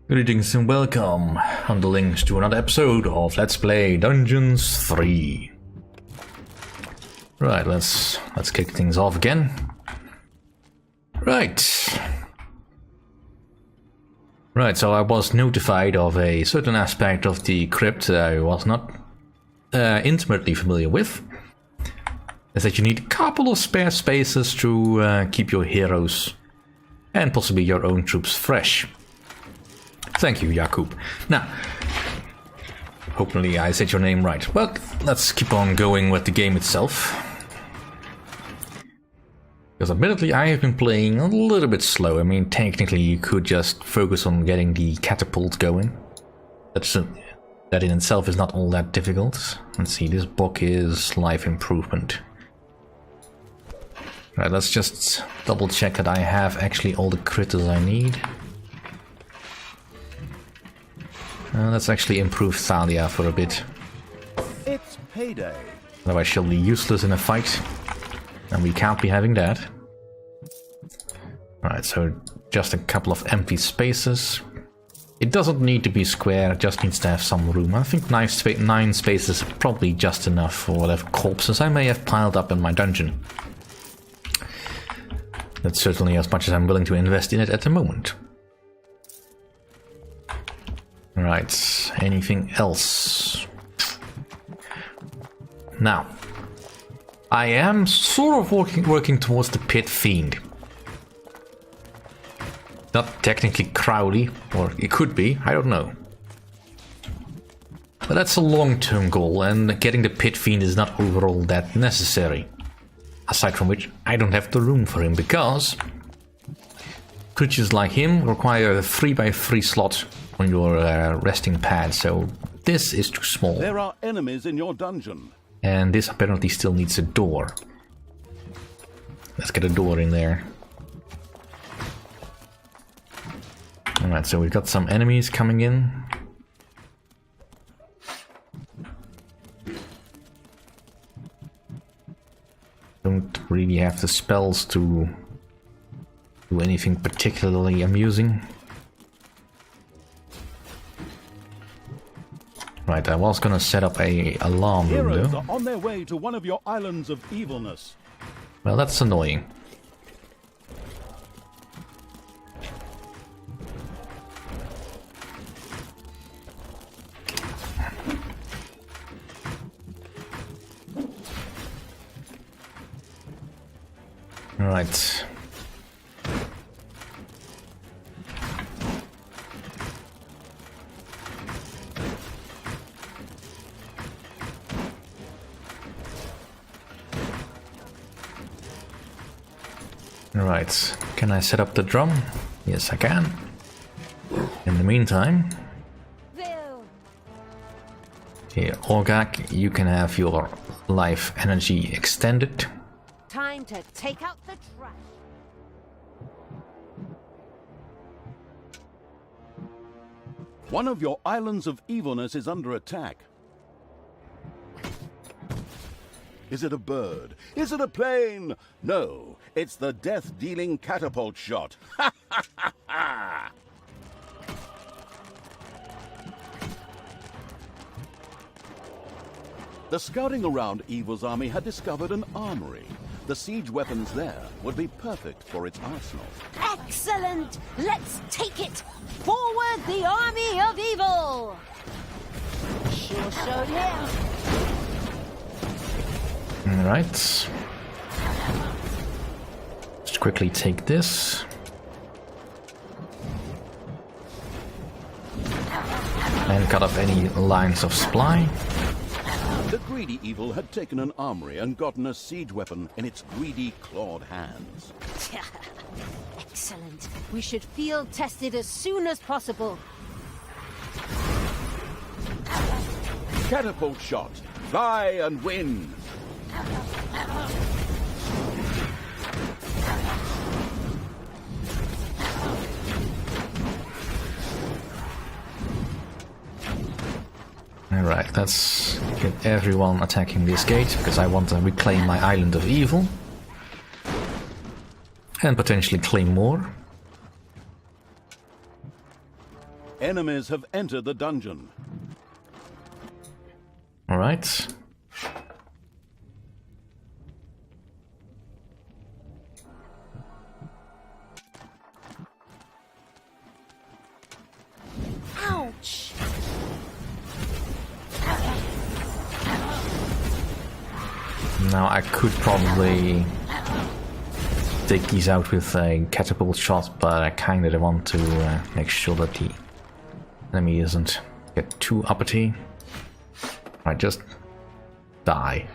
Greetings and welcome on the links to another episode of Let's Play Dungeons 3. Right, let's kick things off again. Right, so I was notified of a certain aspect of the crypt that I was not intimately familiar with. Is that you need a couple of spare spaces to keep your heroes and possibly your own troops fresh. Thank you, Jakub. Now, hopefully I said your name right. Well, let's keep on going with the game itself. Because admittedly I have been playing a little bit slow. I mean, technically you could just focus on getting the catapult going. That in itself is not all that difficult. Let's see, this book is life improvement. Right, let's just double check that I have actually all the critters I need. Let's actually improve Thalia for a bit. It's payday. Otherwise she'll be useless in a fight. And we can't be having that. Alright, so just a couple of empty spaces. It doesn't need to be square, it just needs to have some room. I think 9 spaces are probably just enough for whatever corpses I may have piled up in my dungeon. That's certainly as much as I'm willing to invest in it at the moment. Right, anything else? Now, I am sort of working towards the Pit Fiend. Not technically Crowley, or it could be, I don't know. But that's a long-term goal, and getting the Pit Fiend is not overall that necessary. Aside from which, I don't have the room for him, because creatures like him require a 3x3 slot on your resting pad, so this is too small. There are enemies in your dungeon. And this apparently still needs a door. Let's get a door in there. Alright, so we've got some enemies coming in. Don't really have the spells to do anything particularly amusing. Right, I was gonna set up a alarm Heroes window. are on their way to one of your islands of evilness. Well, that's annoying. All right. Right, can I set up the drum? Yes, I can. In the meantime, here, Orgak, you can have your life energy extended. Time to take out the trash. One of your islands of evilness is under attack. Is it a bird? Is it a plane? No, it's the death-dealing catapult shot. Ha ha ha ha! The scouting around Evil's army had discovered an armory. The siege weapons there would be perfect for its arsenal. Excellent! Let's take it! Forward the army of evil! Sure showed him. Alright. Just quickly take this. And cut off any lines of supply. The greedy evil had taken an armory and gotten a siege weapon in its greedy, clawed hands. Excellent. We should field test it as soon as possible. Catapult shot. Fly and win. Alright, let's get everyone attacking this gate, because I want to reclaim my island of evil. And potentially claim more. Enemies have entered the dungeon. Alright. Ouch! Now I could probably take these out with a catapult shot, but I kinda want to make sure that the enemy doesn't get too uppity. I just die.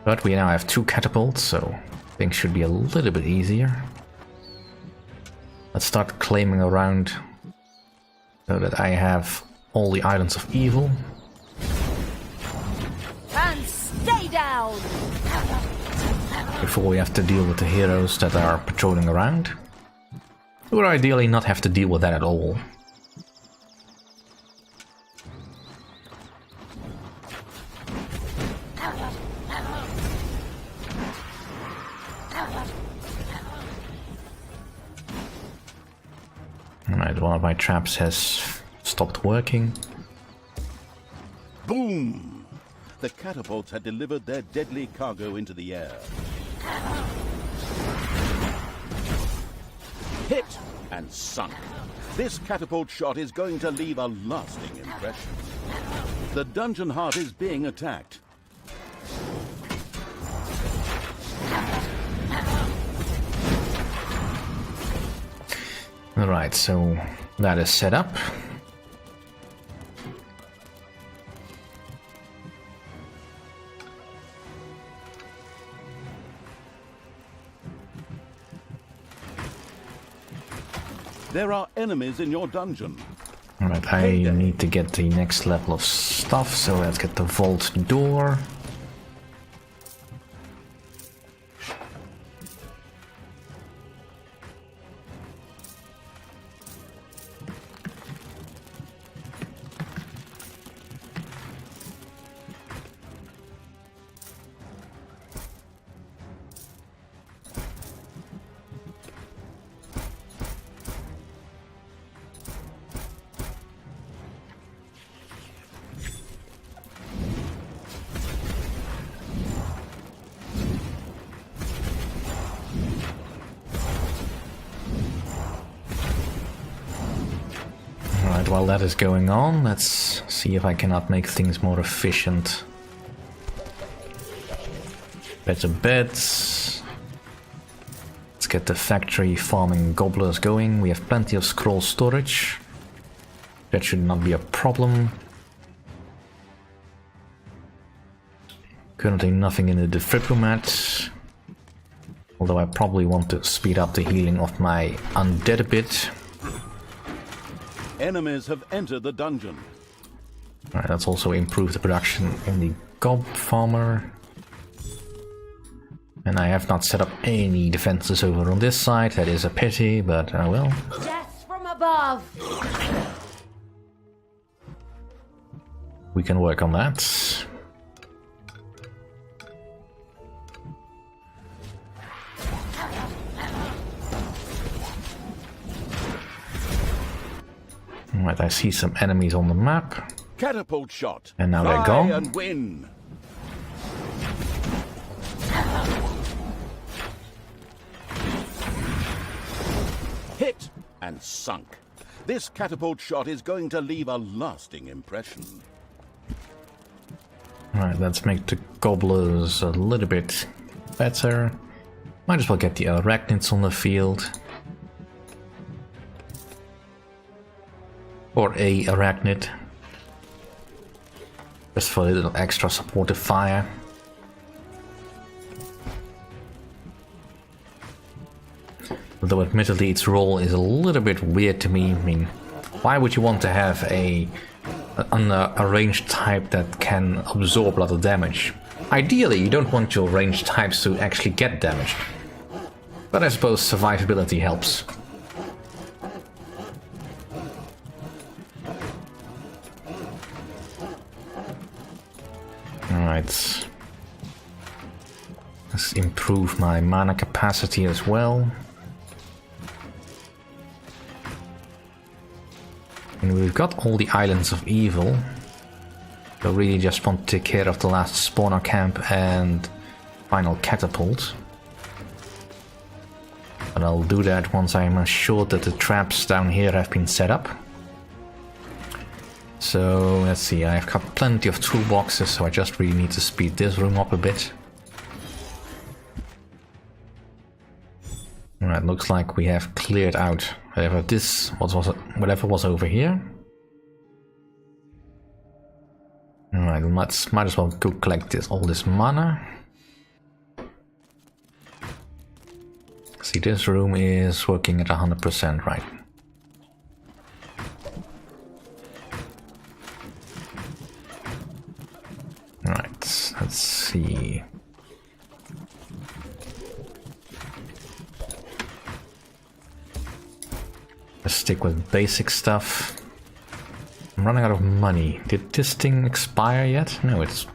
But we now have 2 catapults, so things should be a little bit easier. Let's start claiming around so that I have all the islands of evil. And stay down! Before we have to deal with the heroes that are patrolling around. Or ideally not have to deal with that at all. Alright, one of my traps has stopped working. Boom! The catapults had delivered their deadly cargo into the air. Hit and sunk. This catapult shot is going to leave a lasting impression. The dungeon heart is being attacked. Alright, so that is set up. There are enemies in your dungeon. Alright, I need to get the next level of stuff, so let's get the vault door. While that is going on, let's see if I cannot make things more efficient. Better beds. Let's get the factory farming gobblers going. We have plenty of scroll storage. That should not be a problem. Currently nothing in the defibrillator. Although I probably want to speed up the healing of my undead a bit. Enemies have entered the dungeon. Alright, let's also improve the production in the gob farmer. And I have not set up any defenses over on this side. That is a pity, but I will. Death from above! We can work on that. Right, I see some enemies on the map. Catapult shot. And now they're gone. And win. Hit and sunk. This catapult shot is going to leave a lasting impression. Alright, let's make the gobblers a little bit better. Might as well get the arachnids on the field. Or a arachnid. Just for a little extra supportive fire. Though admittedly its role is a little bit weird to me. I mean, why would you want to have a ranged type that can absorb a lot of damage? Ideally, you don't want your ranged types to actually get damaged. But I suppose survivability helps. Alright. Let's improve my mana capacity as well. And we've got all the Islands of Evil. So really just want to take care of the last spawner camp and final catapult. But I'll do that once I'm assured that the traps down here have been set up. So let's see, I've got plenty of toolboxes, so I just really need to speed this room up a bit. Alright, looks like we have cleared out whatever was over here. Alright, might as well go collect all this mana. See, this room is working at 100%, right? Alright, let's see. Let's stick with basic stuff. I'm running out of money. Did this thing expire yet? No, it's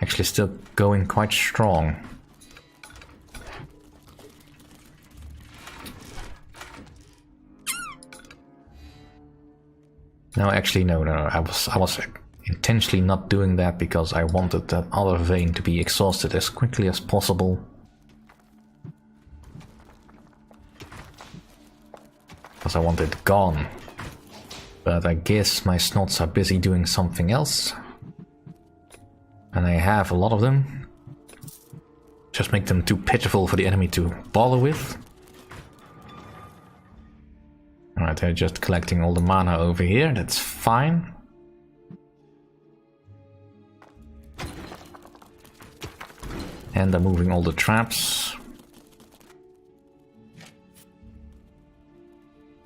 actually still going quite strong. No, actually, no. I was intentionally not doing that because I wanted that other vein to be exhausted as quickly as possible. Because I want it gone. But I guess my snots are busy doing something else. And I have a lot of them. Just make them too pitiful for the enemy to bother with. Alright, they're just collecting all the mana over here, that's fine. And they're moving all the traps.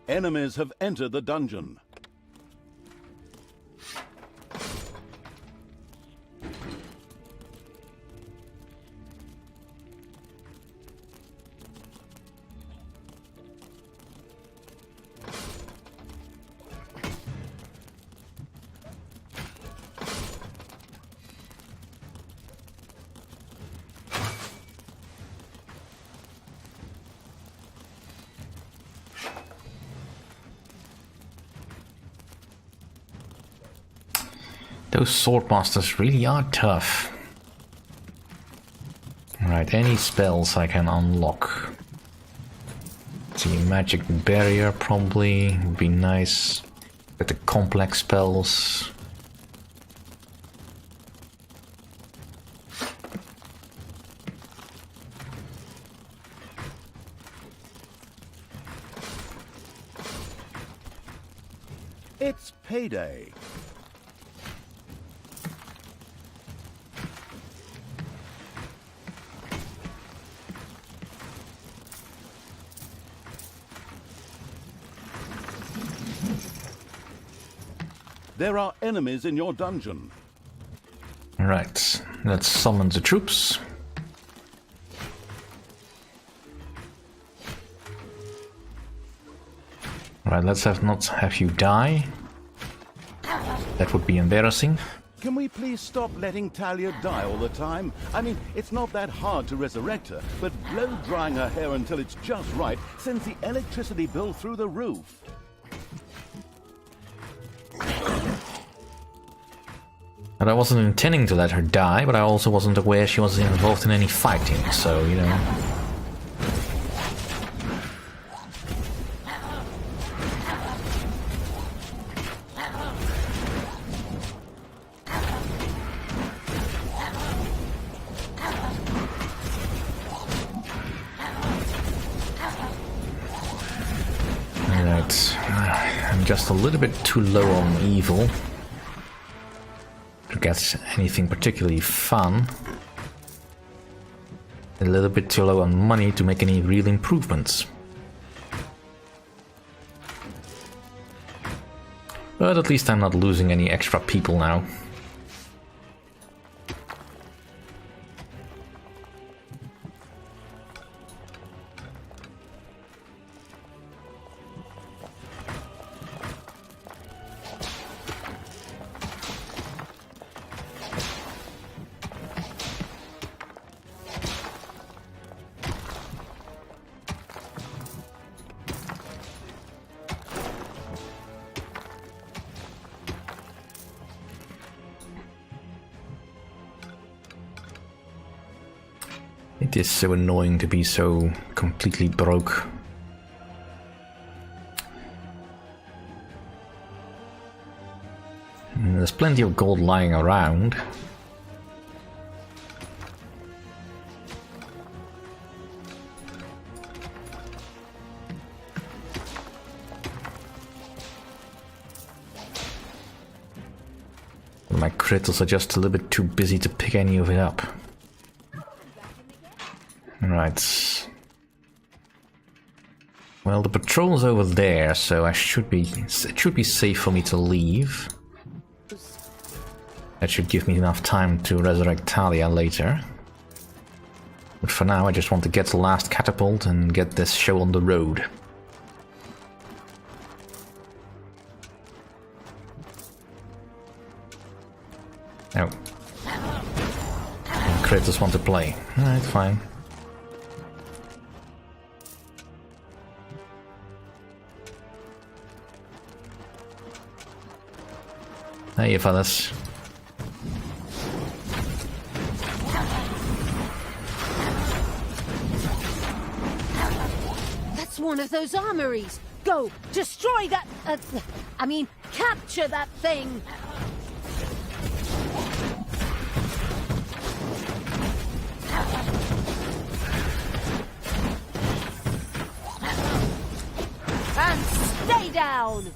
Enemies have entered the dungeon. Those swordmasters really are tough. Right, any spells I can unlock. See, magic barrier probably would be nice. With the complex spells. It's payday. There are enemies in your dungeon. Right, let's summon the troops. Right, let's not have you die. That would be embarrassing. Can we please stop letting Talia die all the time? I mean, it's not that hard to resurrect her, but blow-drying her hair until it's just right sends the electricity bill through the roof. But I wasn't intending to let her die, but I also wasn't aware she was involved in any fighting, so, you know. Alright, I'm just a little bit too low on evil to get anything particularly fun. A little bit too low on money to make any real improvements. But at least I'm not losing any extra people now. It is so annoying to be so completely broke. And there's plenty of gold lying around. My critters are just a little bit too busy to pick any of it up. Right. Well, the patrol's over there, so it should be safe for me to leave. That should give me enough time to resurrect Talia later. But for now, I just want to get the last catapult and get this show on the road. Oh. Critters want to play. Alright, fine. Hey, fellas. That's one of those armories. Go, destroy that. Capture that thing. And stay down.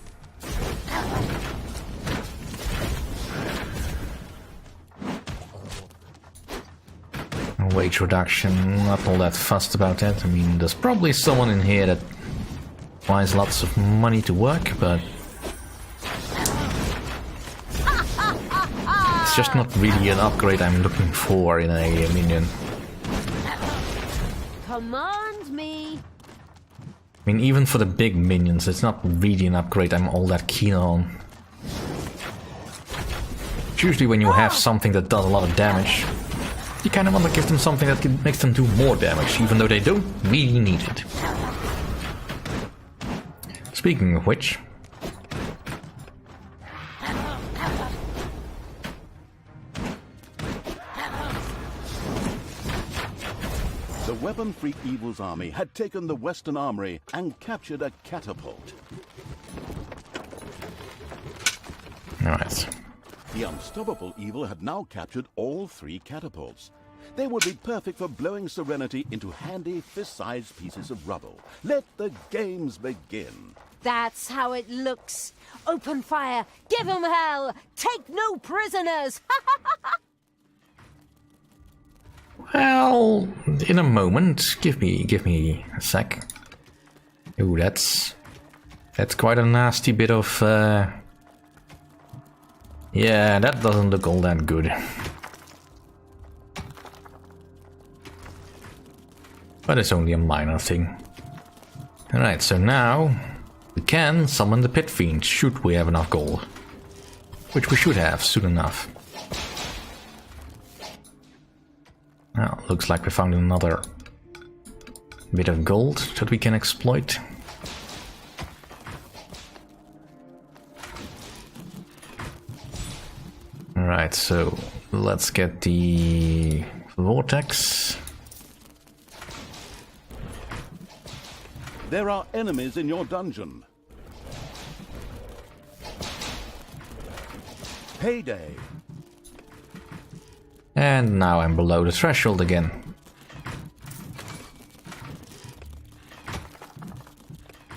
Wage reduction, not all that fussed about that. I mean, there's probably someone in here that buys lots of money to work, but it's just not really an upgrade I'm looking for in a minion. Command me. I mean, even for the big minions, it's not really an upgrade I'm all that keen on. Usually when you have something that does a lot of damage, you kind of want to give them something that makes them do more damage, even though they don't really need it. Speaking of which... The weapon-free Evil's army had taken the Western Armory and captured a catapult. Alright. The unstoppable Evil had now captured all 3 catapults. They would be perfect for blowing Serenity into handy, fist-sized pieces of rubble. Let the games begin. That's how it looks. Open fire. Give 'em hell. Take no prisoners. Well, in a moment. Give me a sec. Ooh, that's quite a nasty bit of... Yeah, that doesn't look all that good. But it's only a minor thing. Alright, so now we can summon the Pit Fiend, should we have enough gold. Which we should have soon enough. Now, looks like we found another bit of gold that we can exploit. Alright, so let's get the vortex. There are enemies in your dungeon. Payday. And now I'm below the threshold again.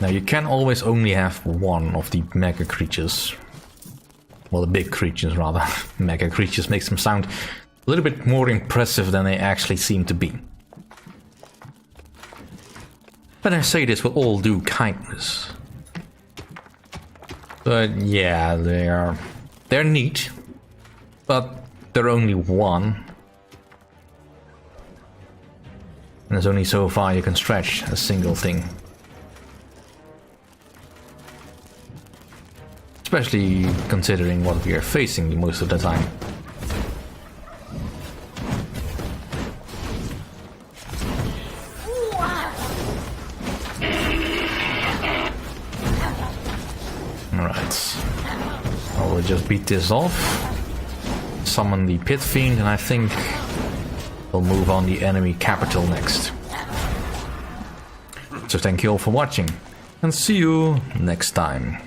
Now you can always only have one of the mega creatures. Well, the big creatures rather. Mega creatures makes them sound a little bit more impressive than they actually seem to be. But I say this with all due kindness. But yeah, they're neat. But they're only one. And there's only so far you can stretch a single thing. Especially considering what we are facing most of the time. Alright. I will just beat this off. Summon the Pit Fiend, and I think We'll move on the enemy capital next. So thank you all for watching, and see you next time.